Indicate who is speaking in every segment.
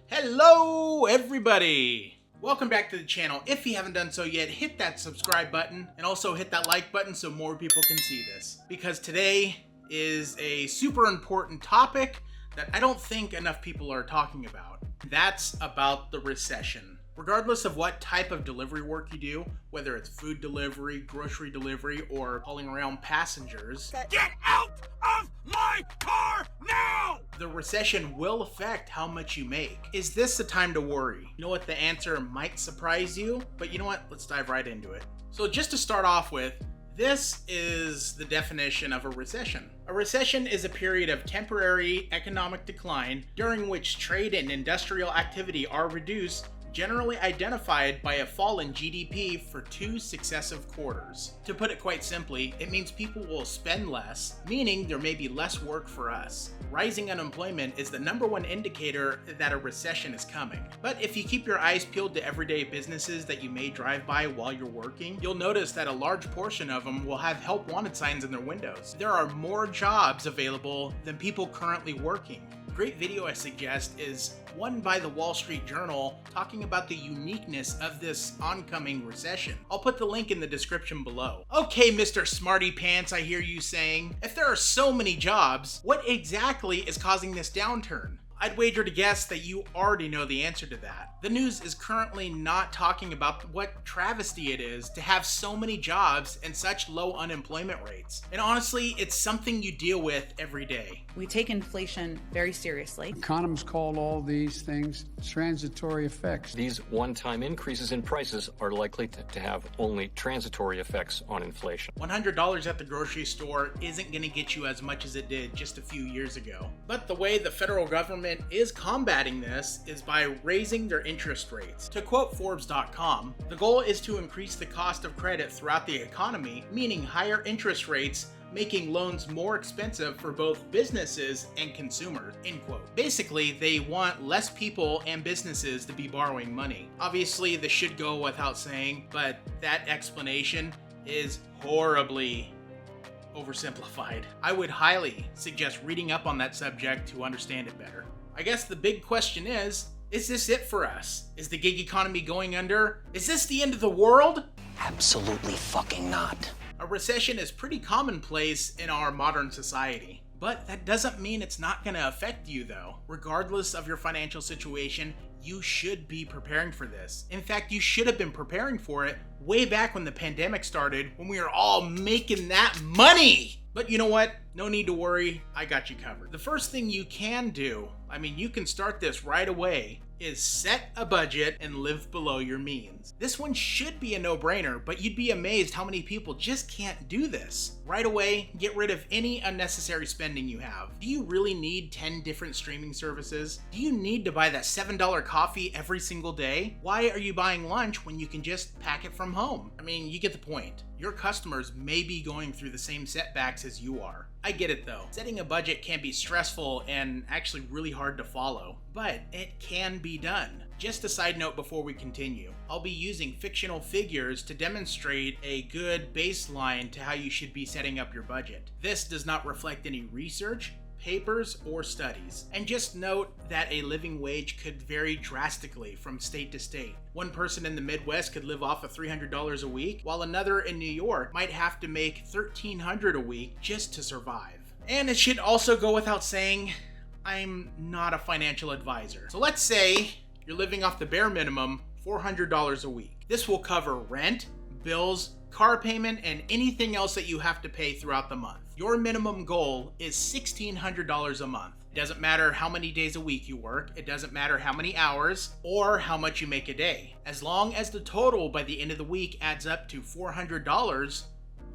Speaker 1: Hello everybody! Welcome back to the channel. If you haven't done so yet, hit that subscribe button and also hit that like button so more people can see this. Because today is a super important topic that I don't think enough people are talking about. That's about the recession. Regardless of what type of delivery work you do, whether it's food delivery, grocery delivery, or hauling around passengers,
Speaker 2: Get out of my car now!
Speaker 1: the recession will affect how much you make. Is this the time to worry? You know what, the answer might surprise you, but you know what, let's dive right into it. So just to start off with, this is the definition of a recession. A recession is a period of temporary economic decline during which trade and industrial activity are reduced, generally identified by a fall in GDP for 2 successive quarters. To put it quite simply, it means people will spend less, meaning there may be less work for us. Rising unemployment is the #1 indicator that a recession is coming. But if you keep your eyes peeled to everyday businesses that you may drive by while you're working, you'll notice that a large portion of them will have help wanted signs in their windows. There are more jobs available than people currently working. A great video I suggest is one by the Wall Street Journal talking about the uniqueness of this oncoming recession. I'll put the link in the description below. Okay, Mr. Smarty Pants, I hear you saying, if there are so many jobs, what exactly is causing this downturn? I'd wager to guess that you already know the answer to that. The news is currently not talking about what travesty it is to have so many jobs and such low unemployment rates. And honestly, it's something you deal with every day.
Speaker 3: We take inflation very seriously.
Speaker 4: Economists call all these things transitory effects.
Speaker 5: These one-time increases in prices are likely to have only transitory effects on inflation.
Speaker 1: $100 at the grocery store isn't going to get you as much as it did just a few years ago. But the way the federal government is combating this is by raising their interest rates. To quote Forbes.com, the goal is to increase the cost of credit throughout the economy, meaning higher interest rates, making loans more expensive for both businesses and consumers, end quote. Basically, they want less people and businesses to be borrowing money. Obviously, this should go without saying, but that explanation is horribly oversimplified. I would highly suggest reading up on that subject to understand it better. I guess the big question is this it for us? Is the gig economy going under? Is this the end of the world?
Speaker 6: Absolutely fucking not.
Speaker 1: A recession is pretty commonplace in our modern society. But that doesn't mean it's not going to affect you though. Regardless of your financial situation, you should be preparing for this. In fact, you should have been preparing for it way back when the pandemic started, when we were all making that money. But you know what? No need to worry, I got you covered. The first thing you can do, you can start this right away, is set a budget and live below your means. This one should be a no-brainer, but you'd be amazed how many people just can't do this. Right away, get rid of any unnecessary spending you have. Do you really need 10 different streaming services? Do you need to buy that $7 coffee every single day? Why are you buying lunch when you can just pack it from home? You get the point. Your customers may be going through the same setbacks as you are. I get it though. Setting a budget can be stressful and actually really hard to follow, but it can be done. Just a side note before we continue, I'll be using fictional figures to demonstrate a good baseline to how you should be setting up your budget. This does not reflect any research, papers, or studies. And just note that a living wage could vary drastically from state to state. One person in the Midwest could live off of $300 a week, while another in New York might have to make $1,300 a week just to survive. And it should also go without saying, I'm not a financial advisor. So let's say you're living off the bare minimum, $400 a week. This will cover rent, bills, car payment, and anything else that you have to pay throughout the month. Your minimum goal is $1,600 a month. It doesn't matter how many days a week you work, it doesn't matter how many hours, or how much you make a day. As long as the total by the end of the week adds up to $400,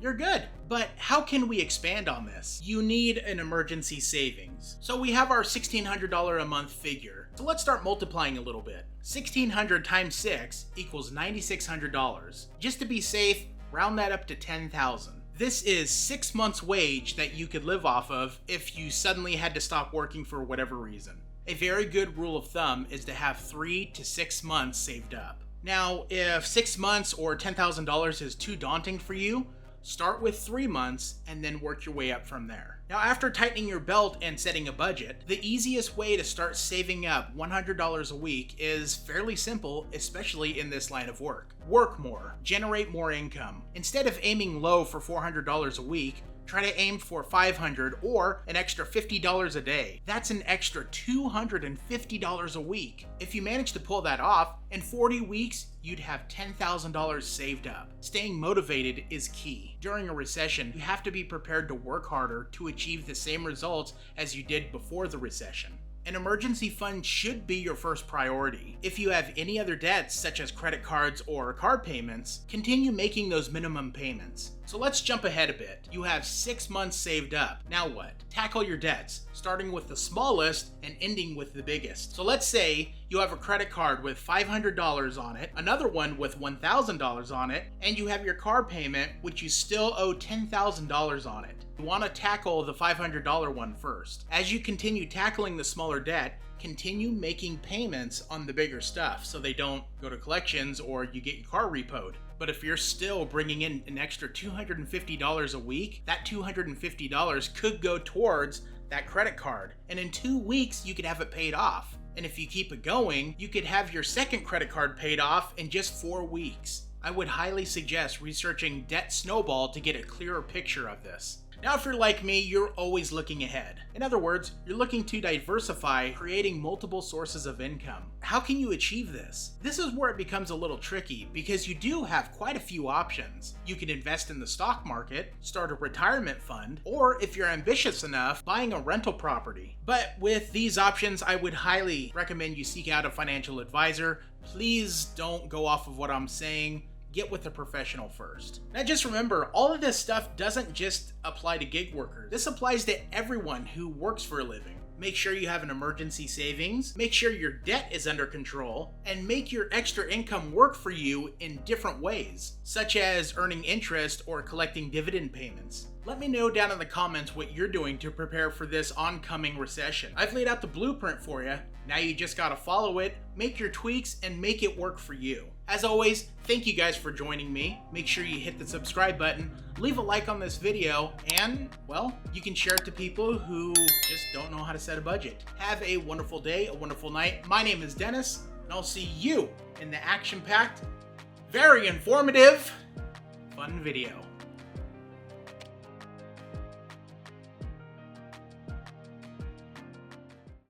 Speaker 1: you're good. But how can we expand on this? You need an emergency savings. So we have our $1,600 a month figure. So let's start multiplying a little bit. 1,600 times 6 equals $9,600. Just to be safe, round that up to 10,000. This is 6 months' wage that you could live off of if you suddenly had to stop working for whatever reason. A very good rule of thumb is to have 3 to 6 months saved up. Now, if 6 months or $10,000 is too daunting for you, Start with 3 months and then work your way up from there. Now, after tightening your belt and setting a budget, the easiest way to start saving up $100 a week is fairly simple, especially in this line of work. Work more, generate more income. Instead of aiming low for $400 a week, try to aim for $500 or an extra $50 a day. That's an extra $250 a week. If you manage to pull that off, in 40 weeks, you'd have $10,000 saved up. Staying motivated is key. During a recession, you have to be prepared to work harder to achieve the same results as you did before the recession. An emergency fund should be your first priority. If you have any other debts, such as credit cards or car payments, continue making those minimum payments. So let's jump ahead a bit. You have 6 months saved up. Now what? Tackle your debts, starting with the smallest and ending with the biggest. So let's say you have a credit card with $500 on it, another one with $1,000 on it, and you have your car payment, which you still owe $10,000 on it. You want to tackle the $500 one first. As you continue tackling the smaller debt, continue making payments on the bigger stuff so they don't go to collections or you get your car repoed. But if you're still bringing in an extra $250 a week, that $250 could go towards that credit card. And in 2 weeks, you could have it paid off. And if you keep it going, you could have your second credit card paid off in just 4 weeks. I would highly suggest researching Debt Snowball to get a clearer picture of this. Now, if you're like me, you're always looking ahead. In other words, you're looking to diversify, creating multiple sources of income. How can you achieve this? This is where it becomes a little tricky because you do have quite a few options. You can invest in the stock market, start a retirement fund, or if you're ambitious enough, buying a rental property. But with these options, I would highly recommend you seek out a financial advisor. Please don't go off of what I'm saying. Get with a professional first. Now just remember, all of this stuff doesn't just apply to gig workers. This applies to everyone who works for a living. Make sure you have an emergency savings, make sure your debt is under control, and make your extra income work for you in different ways, such as earning interest or collecting dividend payments. Let me know down in the comments what you're doing to prepare for this oncoming recession. I've laid out the blueprint for you. Now you just gotta follow it, make your tweaks, and make it work for you. As always, thank you guys for joining me. Make sure you hit the subscribe button, leave a like on this video, and, well, you can share it to people who just don't know how to set a budget. Have a wonderful day, a wonderful night. My name is Dennis, and I'll see you in the action-packed, very informative, fun video.